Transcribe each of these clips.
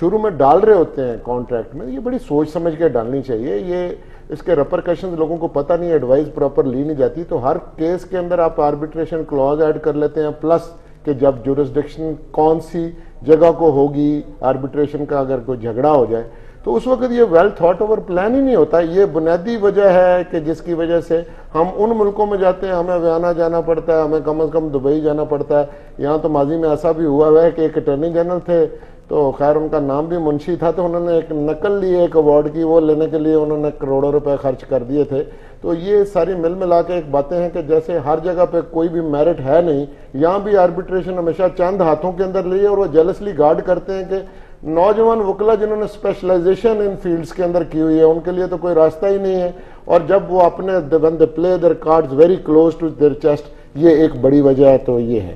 شروع میں ڈال رہے ہوتے ہیں کانٹریکٹ میں، یہ بڑی سوچ سمجھ کے ڈالنی چاہیے. یہ اس کے ریپرکشنز لوگوں کو پتہ نہیں، ایڈوائز پراپر لی نہیں جاتی. تو ہر کیس کے اندر آپ آربیٹریشن کلوز ایڈ کر لیتے ہیں، پلس کہ جب جورسڈکشن کون سی جگہ کو ہوگی آربیٹریشن کا، اگر کوئی جھگڑا ہو جائے تو اس وقت یہ ویل تھاٹ اوور پلان ہی نہیں ہوتا. یہ بنیادی وجہ ہے کہ جس کی وجہ سے ہم ان ملکوں میں جاتے ہیں، ہمیں ویانا جانا پڑتا ہے، ہمیں کم از کم دبئی جانا پڑتا ہے. یہاں تو ماضی میں ایسا بھی ہوا ہے کہ ایک اٹارنی جنرل تھے، تو خیر ان کا نام بھی منشی تھا، تو انہوں نے ایک نقل لی ایک ایوارڈ کی، وہ لینے کے لیے انہوں نے کروڑوں روپے خرچ کر دیے تھے. تو یہ ساری مل ملا کے ایک باتیں ہیں کہ جیسے ہر جگہ پہ کوئی بھی میرٹ ہے نہیں، یہاں بھی آربیٹریشن ہمیشہ چند ہاتھوں کے اندر لیے، اور وہ جیلسلی گارڈ کرتے ہیں کہ نوجوان وکلا جنہوں نے اسپیشلائزیشن ان فیلڈز کے اندر کی ہوئی ہے ان کے لیے تو کوئی راستہ ہی نہیں ہے. اور جب وہ اپنے when they play their cards very close to their chest، یہ ایک بڑی وجہ ہے. تو یہ ہے.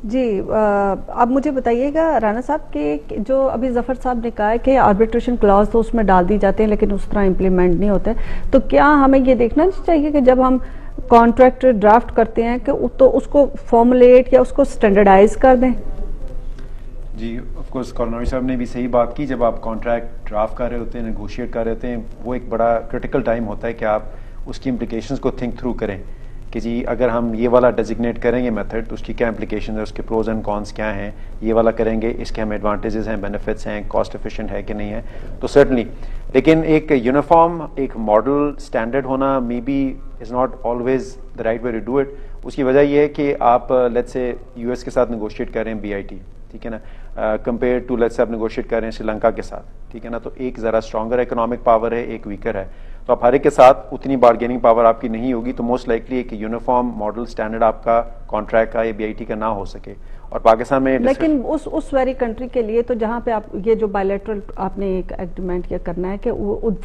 جی اب مجھے بتائیے گا رانا صاحب کہ جو ابھی ظفر صاحب نے کہا ہے کہ آربیٹریشن کلاس تو اس میں ڈال دی جاتے ہیں لیکن اس طرح امپلیمنٹ نہیں ہوتے، تو کیا ہمیں یہ دیکھنا چاہیے کہ جب ہم کانٹریکٹ ڈرافٹ کرتے ہیں کہ تو اس کو فارمولیٹ یا اس کو اسٹینڈرڈائز کر دیں؟ جی آف کورس کارنوی صاحب نے بھی صحیح بات کی. جب آپ کانٹریکٹ ڈرافٹ کر رہے ہوتے ہیں، نیگوشیٹ کر رہے ہوتے ہیں، وہ ایک بڑا کرٹیکل ٹائم ہوتا ہے کہ آپ اس کی امپلیکیشنز کو تھنک تھرو کریں کہ جی اگر ہم یہ والا ڈیزگنیٹ کریں گے میتھڈ تو اس کی کیا امپلیکیشنز ہیں، اس کے پروز اینڈ کونس کیا ہیں، یہ والا کریں گے اس کے ہمیں ایڈوانٹیجز ہیں، بینیفٹس ہیں، کاسٹ ایفیشینٹ ہے کہ نہیں ہے. تو سرٹنلی لیکن ایک یونیفارم ایک ماڈل اسٹینڈرڈ ہونا may be is not always the right way to do it. اس کی وجہ یہ ہے کہ آپ لیٹس سے یو ایس کے ساتھ نیگوشیٹ کر رہے ہیں BIT، ٹھیک ہے نا، کمپیئر ٹو لیٹس سے آپ نیگوشیٹ کر رہے ہیں سری لنکا کے ساتھ، ٹھیک ہے نا، تو ایک ذرا اسٹرانگر اکنامک پاور ہے، ایک ویکر ہے. تو آپ ہر ایک کے ساتھ اتنی بارگیننگ پاور آپ کی نہیں ہوگی، تو موسٹ لائکلی ایک یونیفارم ماڈل اسٹینڈرڈ آپ کا کانٹریکٹ کا یا BIT کا نہ ہو سکے. اور پاکستان میں لیکن اس ویری کنٹری کے لیے تو جہاں پہ آپ یہ جو بائلیٹرل آپ نے ایک ایگریمنٹ یہ کرنا ہے کہ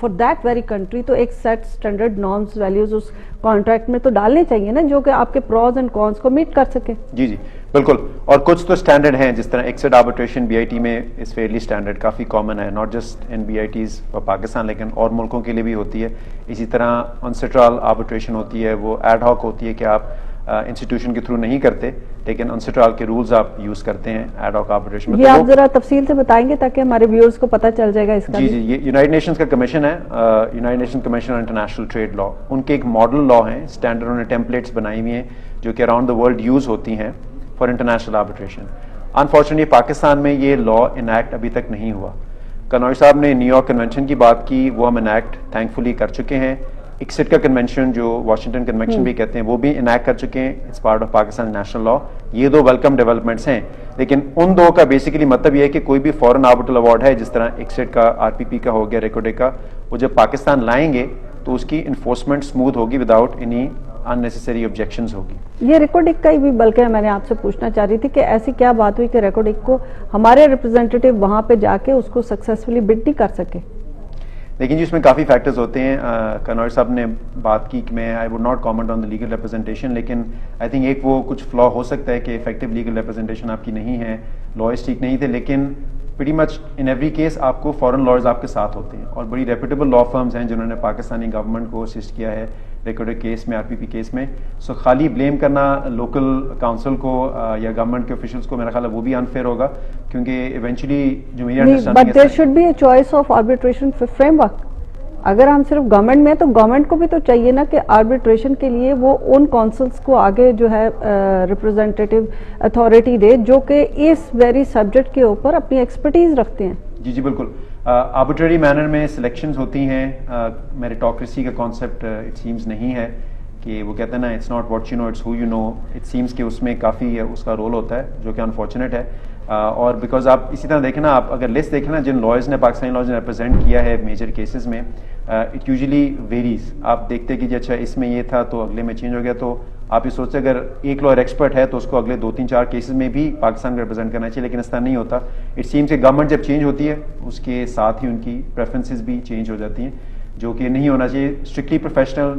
فار دیٹ ویری کنٹری تو ایک سیٹ اسٹینڈرڈ نارمز ویلیوز اس کانٹریکٹ میں تو ڈالنے چاہیے نا، جو کہ آپ کے پروز اینڈ کونس کو میٹ کر سکے. جی جی بالکل. اور کچھ تو اسٹینڈرڈ ہیں، جس طرح ایکسٹ آربیٹریشن BIT میں از فیئرلی اسٹینڈرڈ، کافی کامن ہے، not just in BITs for Pakistan لیکن اور ملکوں کے لیے بھی ہوتی ہے. اسی طرح انسٹرال آربیٹریشن ہوتی ہے، وہ ایڈ ہاک ہوتی ہے کہ آپ انسٹیٹیوشن کے تھرو نہیں کرتے لیکن انسٹرال کے رولز آپ یوز کرتے ہیں ایڈ ہاک آربیٹریشن میں. یہ آپ ذرا تفصیل سے بتائیں گے تاکہ ہمارے ویورز کو پتہ چل جائے گا اس کا. جی جی یہ یونائٹڈ نیشنز کا کمیشن ہے، United Nation commission on international trade law. ان کے ایک ماڈل لا ہیں، اسٹینڈرڈ انہوں نے ٹیمپلیٹس بنائی ہوئی ہیں جو کہ اراؤنڈ دا ورلڈ یوز ہوتی ہیں for international arbitration. Unfortunately Pakistan میں یہ لا انیکٹ ابھی تک نہیں ہوا. کنوئی صاحب نے نیو یارک کنونشن کی بات کی، وہ ہم انیکٹ تھینکفلی کر چکے ہیں. ایکسٹ کا کنونشن جو واشنگٹن کنونشن بھی کہتے ہیں وہ بھی انیکٹ کر چکے ہیں، it's part of Pakistan national law. یہ دو ویلکم ڈیولپمنٹس ہیں، لیکن ان دو کا بیسیکلی مطلب یہ ہے کہ کوئی بھی فورن آربیٹرل ایوارڈ ہے جس طرح ایکسٹ کا RPP کا ہو گیا، ریکوڈے کا، وہ جب پاکستان لائیں گے تو اس کی انفورسمنٹ اسموتھ ہوگی وداؤٹ اینی unnecessary objections ہوگی. یہ ریکارڈنگ کا بھی بلکہ میں نے آپ سے پوچھنا چاہ رہی تھی کہ ایسی کیا بات ہوئی کہ ریکارڈنگ کو ہمارے ریپرزینٹیٹیو وہاں پہ جا کے اس کو سکسیسفلی بڈ نہیں کر سکے؟ لیکن جی اس میں کافی فیکٹرز ہوتے ہیں. کنوئی صاحب نے بات کی کہ میں I would not comment on the legal representation, لیکن آئی تھنک ایک وہ کچھ فلا ہو سکتا ہے کہ افیکٹو لیگل ریپرزنٹیشن آپ کی نہیں ہے، لائرز ٹھیک نہیں تھے، لیکن pretty much in every case آپ کو فورن لائرز آپ کے ساتھ ہوتے ہیں اور بڑی ریپوٹیبل لا فرمز ہیں جنہوں نے پاکستانی گورنمنٹ کو اسسٹ کیا ہے ریکارڈڈ کیس میں، RPP کیس میں. سو خالی بلیم کرنا لوکل کاؤنسل کو یا گورنمنٹ کے آفیشلس کو میرا خیال ہے وہ بھی انفیئر ہوگا، کیونکہ ایونچولی جو میری انڈرسٹینڈنگ ہے but there should be a choice of arbitration framework. اگر ہم صرف گورنمنٹ میں تو گورنمنٹ کو بھی تو چاہیے نا کہ آربیٹریشن کے لیے وہ ان کونسلز کو آگے جو ہے ریپرزینٹیٹیو اتھارٹی دے جو کہ اس ویری سبجیکٹ کے اوپر اپنی ایکسپرٹیز رکھتے ہیں. جی جی بالکل. آربیٹری مینر میں سلیکشنز ہوتی ہیں، میریٹوکریسی کا کانسیپٹ اٹ سیمز نہیں ہے کہ وہ کہتے ہیں نا it's not what you know it's who you know. It seems کہ اس میں کافی اس کا رول ہوتا ہے جو کہ انفارچونیٹ ہے. اور بیکاز آپ اسی طرح دیکھیں نا، آپ اگر لسٹ دیکھیں نا جن لائرز نے پاکستانی لائرز نے ریپرزینٹ کیا ہے میجر کیسز میں، اٹ یوزلی ویریز. آپ دیکھتے کہ جی اچھا اس میں یہ تھا تو اگلے میں چینج ہو گیا. تو آپ یہ سوچتے اگر ایک لائر ایکسپرٹ ہے تو اس کو اگلے 2-3-4 کیسز میں بھی پاکستان کو ریپرزینٹ کرنا چاہیے، لیکن اس طرح نہیں ہوتا. اٹ سیمز کہ گورنمنٹ جب چینج ہوتی ہے اس کے ساتھ ہی ان کی پریفرنسز بھی چینج ہو جاتی ہیں، جو کہ نہیں ہونا چاہیے. اسٹرکٹلی پروفیشنل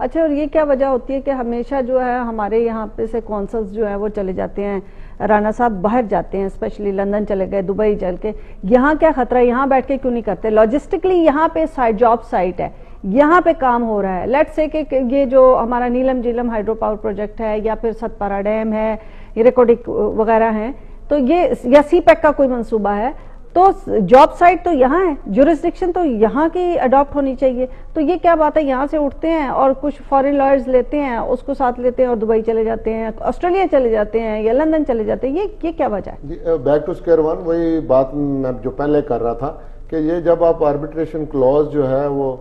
اچھا، اور یہ کیا وجہ ہوتی ہے کہ ہمیشہ جو ہے ہمارے یہاں پہ سے کونسلز جو ہیں وہ چلے جاتے ہیں، رانا صاحب باہر جاتے ہیں، اسپیشلی لندن چلے گئے، دبئی چل کے، یہاں کیا خطرہ ہے؟ یہاں بیٹھ کے کیوں نہیں کرتے؟ لاجسٹکلی یہاں پہ جاب سائٹ ہے، یہاں پہ کام ہو رہا ہے. لیٹ سے کہ یہ جو ہمارا نیلم جیلم ہائیڈرو پاور پروجیکٹ ہے یا پھر ستپارا ڈیم ہے، ریکوڈک وغیرہ ہیں، تو یہ یا سی پیک کا کوئی منصوبہ ہے، تو جاب سائٹ تو یہاں ہے، جورسڈکشن تو یہاں کی اڈاپٹ ہونی چاہیے. تو یہ کیا بات ہے یہاں سے اٹھتے ہیں اور کچھ فارن لائرز لیتے ہیں، اس کو ساتھ لیتے ہیں اور دبئی چلے جاتے ہیں، آسٹریلیا چلے جاتے ہیں یا لندن چلے جاتے ہیں، یہ کیا وجہ ہے؟ بیک ٹو اسکوائر ون، وہی بات میں جو پہلے کر رہا تھا کہ یہ جب آپ آربیٹریشن کلوز جو ہے وہ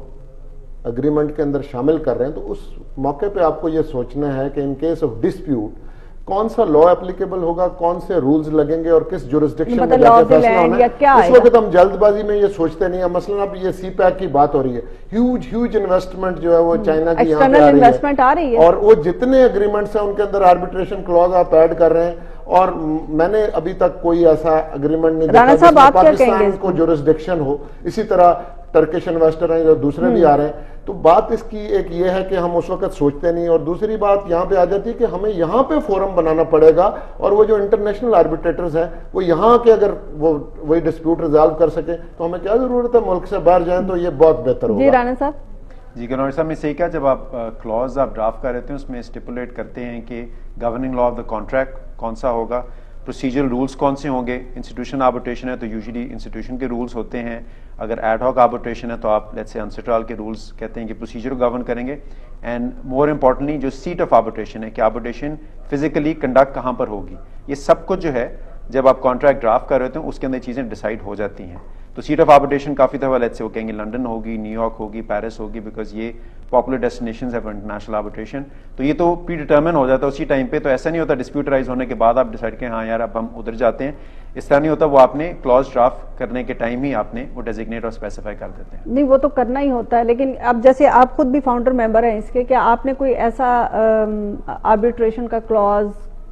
اگریمنٹ کے اندر شامل کر رہے ہیں تو اس موقع پہ آپ کو یہ سوچنا ہے کہ ان کیس آف ڈسپیوٹ کون سا لا اپلیکیبل ہوگا، کون سے رولز لگیں گے اور کس جورسڈکشن میں جا کے فیصلہ ہونا ہے. اس وقت ہم جلد بازی میں یہ سوچتے نہیں ہیں. مثلا اب یہ سی پیک کی بات ہو رہی ہے، ہیوج انویسٹمنٹ جو ہے وہ چائنا کی یہاں پہ آ رہی ہے، اور وہ جتنے اگریمنٹس ہیں ان کے اندر آربیٹریشن کلوز آپ ایڈ کر رہے ہیں، اور میں نے ابھی تک کوئی ایسا اگریمنٹ نہیں دیکھا جس میں پاکستان کو جورسڈکشن ہو. اسی طرح ٹرکش انویسٹر ہیں جو دوسرے بھی آ رہے ہیں. تو بات اس کی ایک یہ ہے کہ ہم اس وقت سوچتے نہیں، اور دوسری بات یہاں پہ آ جاتی ہے کہ ہمیں یہاں پہ فورم بنانا پڑے گا، اور وہ جو انٹرنیشنل آربیٹریٹرز ہیں وہ یہاں کے اگر وہی ڈسپیوٹ ریزالو کر سکیں تو ہمیں کیا ضرورت ہے ملک سے باہر جائیں، تو یہ بہت بہتر ہوگا. جی رانا صاحب. جی گنوری صاحب نے صحیح کہا، جب آپ کلوز آپ ڈرافٹ کر رہے ہیں اس میں اسٹیپولیٹ کرتے ہیں کہ governing law of the contract کون سا ہوگا، پروسیجرل رولز کون سے ہوں گے. انسٹیٹیوشن آربیٹریشن ہے تو یوزلی انسٹیٹیوشن کے رولز ہوتے ہیں، اگر ایڈ ہاک آربیٹریشن ہے تو آپ لیٹس سے انسٹرال کے رولز کہتے ہیں کہ پروسیجر کو گورن کریں گے. اینڈ مور امپورٹنٹلی جو سیٹ آف آربیٹریشن ہے کہ آربیٹریشن فزیکلی کنڈکٹ کہاں پر ہوگی، یہ سب کچھ جو ہے جب آپ کانٹریکٹ ڈرافٹ کر رہے ہوتے ہیں اس کے اندر چیزیں ڈیسائیڈ ہو جاتی ہیں. تو سیٹ آف آربیٹریشن کافی دفعہ لیٹس سے وہ کہیں گے لنڈن ہوگی، نیو یارک ہوگی، پیرس ہوگی، بیکاز یہ پاپولر ڈیسٹینیشنز ہے فار انٹرنیشنل آربیٹریشن. تو یہ تو پری ڈیٹرمن ہو جاتا ہے اسی ٹائم پہ. تو ایسا نہیں ہوتا ڈسپیوٹ رائز ہونے کے بعد آپ ڈیسائیڈ کریں ہاں یار اب ہم ادھر جاتے ہیں، اس طرح نہیں ہوتا. وہ آپ نے کلوز ڈرافٹ کرنے کے ٹائم ہی آپ نے وہ ڈیزگنیٹ اور اسپیسیفائی کر دیتے ہیں. نہیں وہ تو کرنا ہی ہوتا ہے، لیکن اب جیسے آپ خود بھی فاؤنڈر ممبر ہیں اس کے، کیا آپ نے کوئی ایسا آربیٹریشن کا کلوز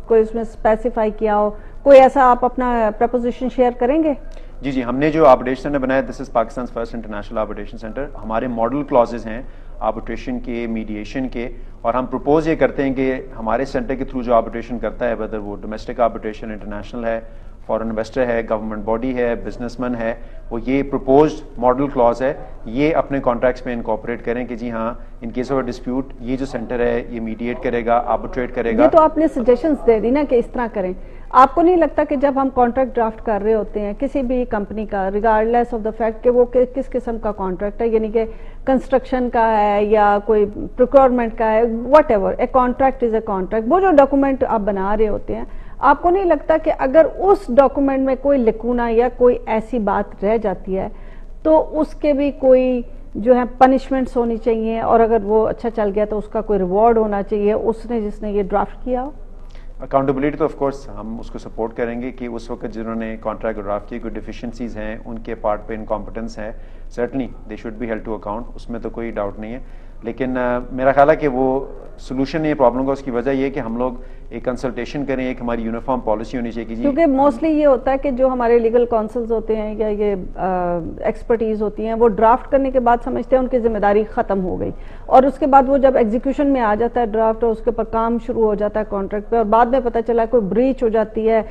کوئی اس میں اسپیسیفائی کیا ہو، کوئی ایسا آپ اپنا پرپوزیشن شیئر کریں گے؟ جی ہم نے جو آربیٹریشن سینٹر بنایا this is Pakistan first international arbitration center. ہمارے ماڈل کلوزز ہیں آربیٹریشن کے، میڈیشن کے، اور ہم پروپوز یہ کرتے ہیں کہ ہمارے سینٹر کے تھرو جو آربیٹریشن کرتا ہے ویدر وہ ڈومیسٹک آربیٹریشن، انٹرنیشنل ہے، فارن انویسٹر ہے، گورنمنٹ باڈی ہے، بزنس مین ہے، وہ یہ پروپوزڈ ماڈل کلوز ہے یہ اپنے کانٹریکٹس میں انکارپوریٹ کریں کہ جی ہاں ان کیس آف ڈسپیوٹ یہ جو سینٹر ہے یہ میڈیٹ کرے گا، آربیٹریٹ کرے گا. یہ تو آپ نے سجیشنز دے دی نا کہ اس طرح کریں. آپ کو نہیں لگتا کہ جب ہم کانٹریکٹ ڈرافٹ کر رہے ہوتے ہیں کسی بھی کمپنی کا، ریگارڈلیس آف دا فیکٹ کہ وہ کس قسم کا کانٹریکٹ ہے، یعنی کہ کنسٹرکشن کا ہے یا کوئی پروکیورمنٹ کا ہے، what ever, a contract is a contract, وہ جو ڈاکومنٹ آپ بنا رہے ہوتے ہیں، آپ کو نہیں لگتا کہ اگر اس ڈاکومنٹ میں کوئی لکونا یا کوئی ایسی بات رہ جاتی ہے تو اس کے بھی کوئی جو ہے پنشمنٹس ہونی چاہیے، اور اگر وہ اچھا چل گیا تو اس کا کوئی ریوارڈ ہونا چاہیے جس نے یہ ڈرافٹ کیا ہو؟ اکاؤنٹیبلٹی تو آف کورس ہم اس کو سپورٹ کریں گے کہ اس وقت جنہوں نے کانٹریکٹ ڈرافٹ کی کوئی ڈیفیشنسیز ہیں، ان کے پارٹ پہ انکمپٹنس ہے، certainly they should be held to account, اس میں تو کوئی ڈاؤٹ نہیں ہے. لیکن میرا خیال ہے کہ وہ سولوشن ہے پرابلم کا، اس کی وجہ یہ ہے کہ ہم لوگ ایک کنسلٹیشن کریں، ایک ہماری یونیفارم پالیسی ہونی چاہیے. کیونکہ موسٹلی یہ ہوتا ہے کہ جو ہمارے لیگل کونسلز ہوتے ہیں یا یہ ایکسپرٹیز ہوتی ہیں وہ ڈرافٹ کرنے کے بعد سمجھتے ہیں ان کی ذمہ داری ختم ہو گئی، اور اس کے بعد وہ جب ایگزیکیوشن میں آ جاتا ہے ڈرافٹ اور اس کے اوپر کام شروع ہو جاتا ہے کانٹریکٹ پہ، اور بعد میں پتہ چلا کوئی بریچ ہو جاتی ہے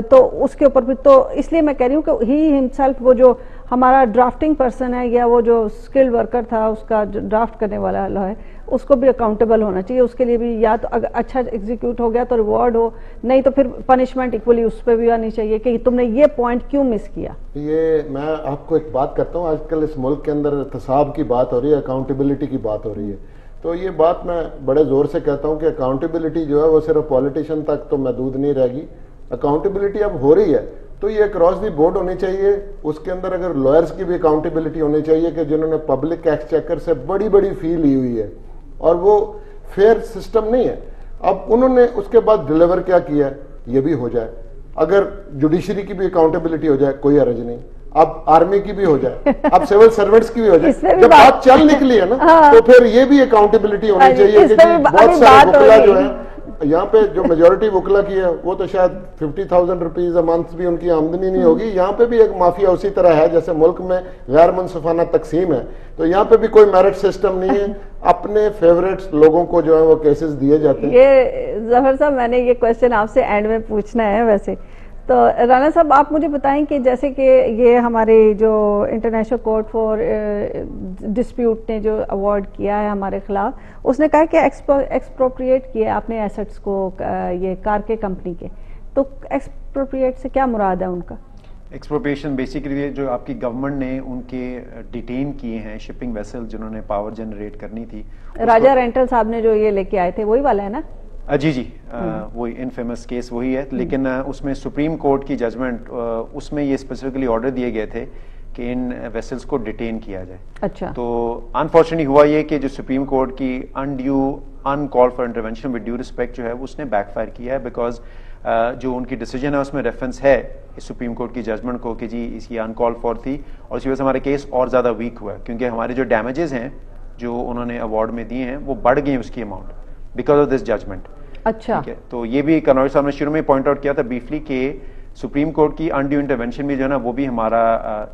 تو اس کے اوپر بھی. تو اس لیے میں کہہ رہی ہوں کہ ہی ہمسیلف وہ جو ہمارا ڈرافٹنگ پرسن ہے یا وہ جو اسکلڈ ورکر تھا اس کا ڈرافٹ کرنے والا ہے اس کو بھی اکاؤنٹیبل ہونا چاہیے. اس کے لیے بھی یا تو اگر اچھا ایگزیکیوٹ ہو گیا تو ریوارڈ ہو، نہیں تو پھر پنشمنٹ ایکولی اس پہ بھی آنی چاہیے کہ تم نے یہ پوائنٹ کیوں مس کیا. یہ میں آپ کو ایک بات کرتا ہوں، آج کل اس ملک کے اندر احتساب کی بات ہو رہی ہے، اکاؤنٹیبلٹی کی بات ہو رہی ہے. تو یہ بات میں بڑے زور سے کہتا ہوں کہ اکاؤنٹیبلٹی جو ہے وہ صرف پولیٹیشین تک تو محدود نہیں رہے گی. اکاؤنٹیبلٹی اب ہو رہی ہے تو یہ اکراس دی بورڈ ہونی چاہیے. اس کے اندر اگر لائرز کی بھی اکاؤنٹیبلٹی ہونی چاہیے کہ جنہوں نے پبلک ایکسچیکر سے بڑی فی لی ہوئی ہے اور وہ فیئر سسٹم نہیں ہے. اب انہوں نے اس کے بعد ڈیلیور کیا ہے یہ بھی ہو جائے. اگر جوڈیشری کی بھی اکاؤنٹیبلٹی ہو جائے کوئی حرج نہیں، اب آرمی کی بھی ہو جائے، اب سول سرونٹس کی بھی ہو جائے. جب بات چل نکلی ہے نا تو پھر یہ بھی اکاؤنٹیبلٹی ہونی چاہیے کہ بہت سارے وکلا جو ہیں یہاں پہ جو میجورٹی وکلا کی ہے وہ تو شاید 50,000 روپیز اے منتھ بھی ان کی آمدنی نہیں ہوگی. یہاں پہ بھی ایک مافیا اسی طرح ہے جیسے ملک میں غیر منصفانہ تقسیم ہے, تو یہاں پہ بھی کوئی میرٹ سسٹم نہیں ہے, اپنے فیوریٹ لوگوں کو جو ہے وہ کیسز دیے جاتے ہیں. یہ ظفر صاحب میں نے یہ کوشچن آپ سے اینڈ میں پوچھنا ہے ویسے تو رانا صاحب آپ مجھے بتائیں کہ جیسے کہ یہ ہمارے جو انٹرنیشنل کورٹ فار ڈسپیوٹ نے جو ایوارڈ کیا ہے ہمارے خلاف, اس نے کہا کہ ایکسپروپریٹ کیے آپ نے ایسٹس کو یہ کار کے کمپنی کے, تو ایکسپروپریٹ سے کیا مراد ہے ان کا؟ ایکسپروپریشن بیسیکلی جو آپ کی گورنمنٹ نے ان کے ڈیٹین کیے ہیں شپنگ ویسل جنہوں نے پاور جنریٹ کرنی تھی. راجہ رینٹل صاحب نے جو یہ لے کے آئے تھے وہی والا ہے نا؟ جی وہی انفیمس کیس وہی ہے, لیکن اس میں سپریم کورٹ کی ججمنٹ اس میں یہ اسپیسیفکلی آرڈر دیے گئے تھے کہ ان ویسلز کو ڈیٹین کیا جائے. اچھا. تو انفارچونیٹلی ہوا یہ کہ جو سپریم کورٹ کی uncalled for intervention with due respect جو ہے اس نے بیک فائر کیا ہے, بیکاز جو ان کی ڈیسیجن ہے اس میں ریفرنس ہے سپریم کورٹ کی ججمنٹ کو کہ جی اس کی ان کال فار تھی, اور اسی وجہ سے ہمارا کیس اور زیادہ ویک ہوا ہے, کیونکہ ہمارے جو ڈیمیجز ہیں جو انہوں نے ایوارڈ میں دیے ہیں وہ بڑھ گئے ہیں اس کی amount because of this judgement. اچھا. تو یہ بھی کنوری صاحب نے شروع میں پوائنٹ آؤٹ کیا تھا بریفلی کہ سپریم کورٹ کی انڈیو انٹرونشن بھی جو ہے نا وہ بھی ہمارا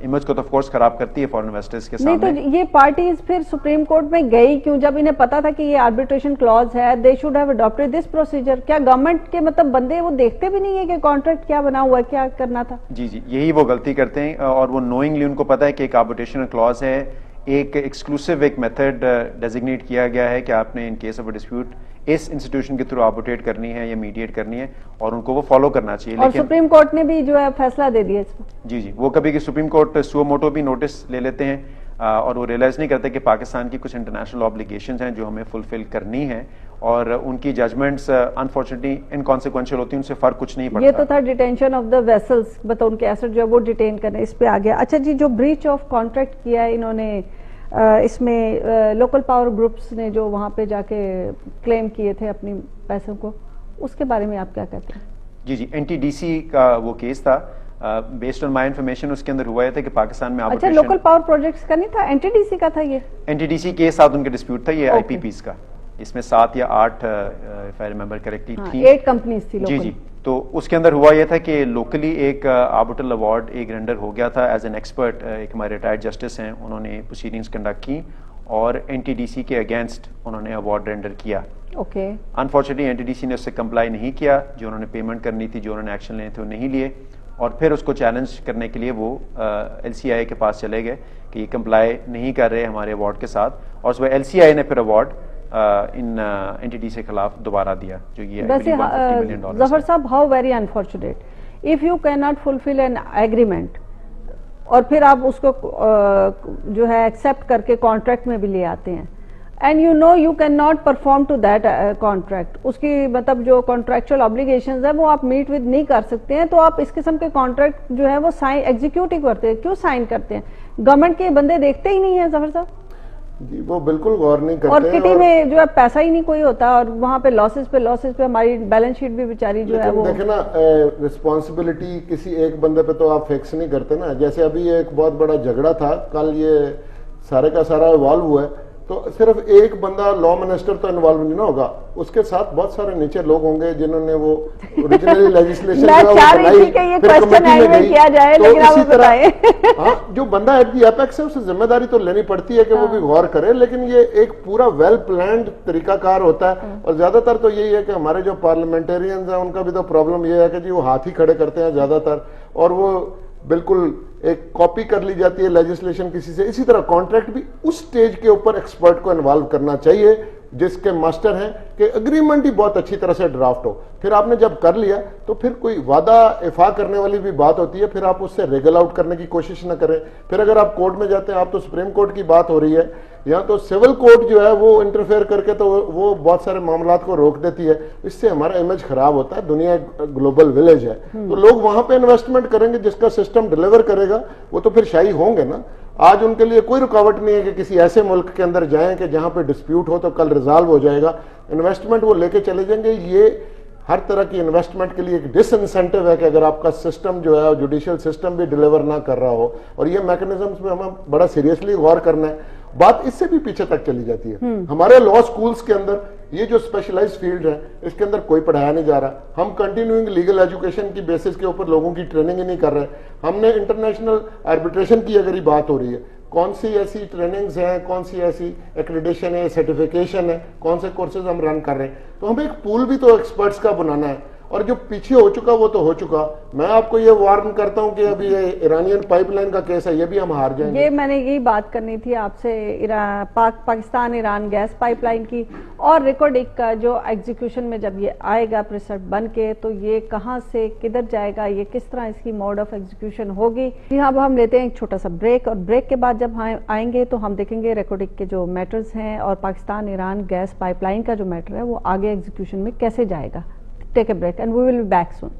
امیج کو تو آف کورس خراب کرتی ہے فارن انویسٹرز کے سامنے. نہیں تو یہ پارٹیز پھر سپریم کورٹ میں گئی کیوں جب انہیں پتا تھا کہ یہ آربیٹریشن کلوز ہے؟ They should have adapted this procedure. کیا گورنمنٹ کے مطلب بندے وہ دیکھتے بھی نہیں ہے کہ کانٹریکٹ کیا بنا ہوا ہے, کیا کرنا تھا؟ جی یہی وہ غلطی کرتے ہیں, اور وہ نوئنگلی ان کو پتا ہے کہ ایک آربیٹریشن کلوز ہے, ایک ایکسکلوسیو ایک میتھڈ ڈیزگنیٹ کیا گیا ہے کہ آپ نے in case of a dispute اس انسٹیٹیوشن کے تھرو آربیٹریٹ کرنی ہے یا میڈیٹ کرنی ہے, اور ان کو وہ فالو کرنا چاہیے. اور سپریم کورٹ نے بھی جو ہے فیصلہ دے دیا اس پر. جی وہ کبھی کہ سپریم کورٹ سو موٹو بھی نوٹس لے لیتے ہیں اور وہ ریئلائز نہیں کرتے کہ پاکستان کی کچھ انٹرنیشنل آبلیگیشنز ہیں جو ہمیں فلفل کرنی ہیں, اور ان کی ججمنٹس انفارچونیٹلی انکانسیکوینشل ہوتی ہیں, ان سے فرق کچھ نہیں پڑتا. یہ تو تھا ڈیٹینشن آف دا ویسلز, بتا ان کے ایسٹ جو ہے وہ ڈیٹین کرنے, اس پہ آ گیا. اچھا جی, جو بریچ آف کانٹریکٹ کیا ہے انہوں نے اس میں لوکل پاور گروپس نے جو وہاں پہ جا کے کلیم کیے تھے اپنی پیسوں کو, اس کے بارے میں آپ کیا کہتے ہیں؟ جی NTDC کا وہ کیس تھا, بیسڈ آن مائی انفارمیشن اس کے اندر ہوا تھا کہ پاکستان میں اچھا لوکل پاور پروجیکٹس کا نہیں تھا, NTDC کا تھا. یہ NTDC کے ساتھ ان کا ڈسپیوٹ تھا, یہ IPPs کا, اس میں 7 یا 8 if I remember correctly تھی, 8 کمپنیز تھی. جی تو اس کے اندر ہوا یہ تھا کہ لوکلی ایک آربیٹرل ایوارڈ ایک رینڈر ہو گیا تھا ایز این ایکسپرٹ, ایک ہمارے ریٹائرڈ جسٹس ہیں, انہوں نے پروسیڈنگز کنڈکٹ کی اور NTDC کے اگینسٹ انہوں نے ایوارڈ رینڈر کیا. اوکے. انفارچونیٹلی NTDC نے اس سے کمپلائی نہیں کیا, جو انہوں نے پیمنٹ کرنی تھی, جو انہوں نے ایکشن لینے تھے وہ نہیں لیے, اور پھر اس کو چیلنج کرنے کے لیے وہ LCI کے پاس چلے گئے کہ یہ کمپلائی نہیں کر رہے ہمارے ایوارڈ کے ساتھ, اور اس میں LCI نے پھر ایوارڈ ان NTDC کے خلاف دوبارہ دیا, جو یہ $150 million. ظفر صاحب, how very unfortunate if you can not fulfil an agreement اور پھر آپ اس کو جو ہے ایکسپٹ کر کے کانٹریکٹ میں بھی لے آتے ہیں, and you know you can not perform to that contract, اس کی مطلب جو کانٹریکچوئل آبلیگیشنز ہیں وہ آپ میٹ ود نہیں کر سکتے ہیں, تو آپ اس قسم کے کانٹریکٹ جو ہے وہ ایگزیکیوٹ ہی کرتے ہیں, کیوں سائن کرتے ہیں؟ گورنمنٹ کے بندے دیکھتے ہی نہیں ہیں ظفر صاحب. جی وہ بالکل غور نہیں کرتے, اور کٹی میں جو ہے پیسہ ہی نہیں کوئی ہوتا, اور وہاں پہ لاسز پہ ہماری بیلنس شیٹ بھی بیچاری جو ہے وہ. دیکھیں نا, رسپانسبلٹی کسی ایک بندے پہ تو آپ فکس نہیں کرتے نا. جیسے ابھی ایک بہت بڑا جھگڑا تھا, کل یہ سارے کا سارا ایوالو ہوا ہے, تو صرف ایک بندہ لا منسٹر تو انوالو نہیں نہ ہوگا, اس کے ساتھ بہت سارے نیچے لوگ ہوں گے جنہوں نے وہ اوریجنلی لیجسلیشن جو بندہ ایٹ دی ایپیکس ہے اسے ذمہ داری تو لینی پڑتی ہے کہ وہ بھی غور کرے, لیکن یہ ایک پورا ویل پلانڈ طریقہ کار ہوتا ہے. اور زیادہ تر تو یہی ہے کہ ہمارے جو پارلیمنٹیرینز ہیں ان کا بھی تو پرابلم یہ ہے کہ جی وہ ہاتھ ہی کھڑے کرتے ہیں زیادہ تر, اور وہ بالکل ایک کاپی کر لی جاتی ہے لیجسلیشن کسی سے. اسی طرح کانٹریکٹ بھی اس سٹیج کے اوپر ایکسپرٹ کو انوالو کرنا چاہیے جس کے ماسٹر ہیں کہ اگریمنٹ ہی بہت اچھی طرح سے ڈرافٹ ہو. پھر آپ نے جب کر لیا تو پھر کوئی وعدہ افا کرنے والی بھی بات ہوتی ہے, پھر آپ اس سے ریگل آؤٹ کرنے کی کوشش نہ کریں. پھر اگر آپ کورٹ میں جاتے ہیں, آپ تو سپریم کورٹ کی بات ہو رہی ہے, یہاں تو سول کورٹ جو ہے وہ انٹرفیئر کر کے تو وہ بہت سارے معاملات کو روک دیتی ہے. اس سے ہمارا امیج خراب ہوتا ہے. دنیا گلوبل ولیج ہے, تو لوگ وہاں پہ انویسٹمنٹ کریں گے جس کا سسٹم ڈیلیور کرے گا, وہ تو پھر شاہی ہوں گے نا. آج ان کے لیے کوئی رکاوٹ نہیں ہے کہ کسی ایسے ملک کے اندر جائیں کہ جہاں پہ ڈسپیوٹ ہو تو کل ریزالو ہو جائے گا, انویسٹمنٹ وہ لے کے چلے جائیں گے. یہ ہر طرح کی انویسٹمنٹ کے لیے ایک ڈس انسینٹیو ہے کہ اگر آپ کا سسٹم جو ہے جوڈیشل سسٹم بھی ڈیلیور نہ کر رہا ہو, اور یہ میکنزمز میں ہمیں بڑا سیریسلی غور کرنا ہے. بات اس سے بھی پیچھے تک چلی جاتی ہے. ہمارے لا سکولز کے اندر یہ جو اسپیشلائز فیلڈ ہے اس کے اندر کوئی پڑھایا نہیں جا رہا. ہم کنٹینیوئنگ لیگل ایجوکیشن کی بیسس کے اوپر لوگوں کی ٹریننگ ہی نہیں کر رہے. ہم نے انٹرنیشنل آربیٹریشن کی اگر یہ بات ہو رہی ہے, کون سی ایسی ٹریننگز ہیں, کون سی ایسی ایکریڈیشن ہے, سرٹیفیکیشن ہے, کون سے کورسز ہم رن کر رہے ہیں. تو ہمیں ایک پول بھی تو ایکسپرٹس کا بنانا ہے, اور جو پیچھے ہو چکا وہ تو ہو چکا. میں آپ کو یہ وارن کرتا ہوں کہ ابھی یہ ایرانین پائپ لائن کا کیس ہے, یہ بھی ہم ہار جائیں گے. یہ میں نے یہی بات کرنی تھی آپ سے, Pakistan Iran gas pipeline کی, اور ریکارڈنگ کا جو ایگزیکیوشن میں جب یہ آئے گا پریسٹ بن کے, تو یہ کہاں سے کدھر جائے گا, یہ کس طرح اس کی موڈ آف ایگزیکیوشن ہوگی. اب ہم لیتے ہیں ایک چھوٹا سا بریک, اور بریک کے بعد جب آئیں گے تو ہم دیکھیں گے ریکارڈنگ کے جو میٹرز ہیں اور Pakistan Iran gas pipeline کا جو میٹر ہے وہ آگے ایگزیکیوشن میں کیسے جائے گا. Take a break and we will be back soon.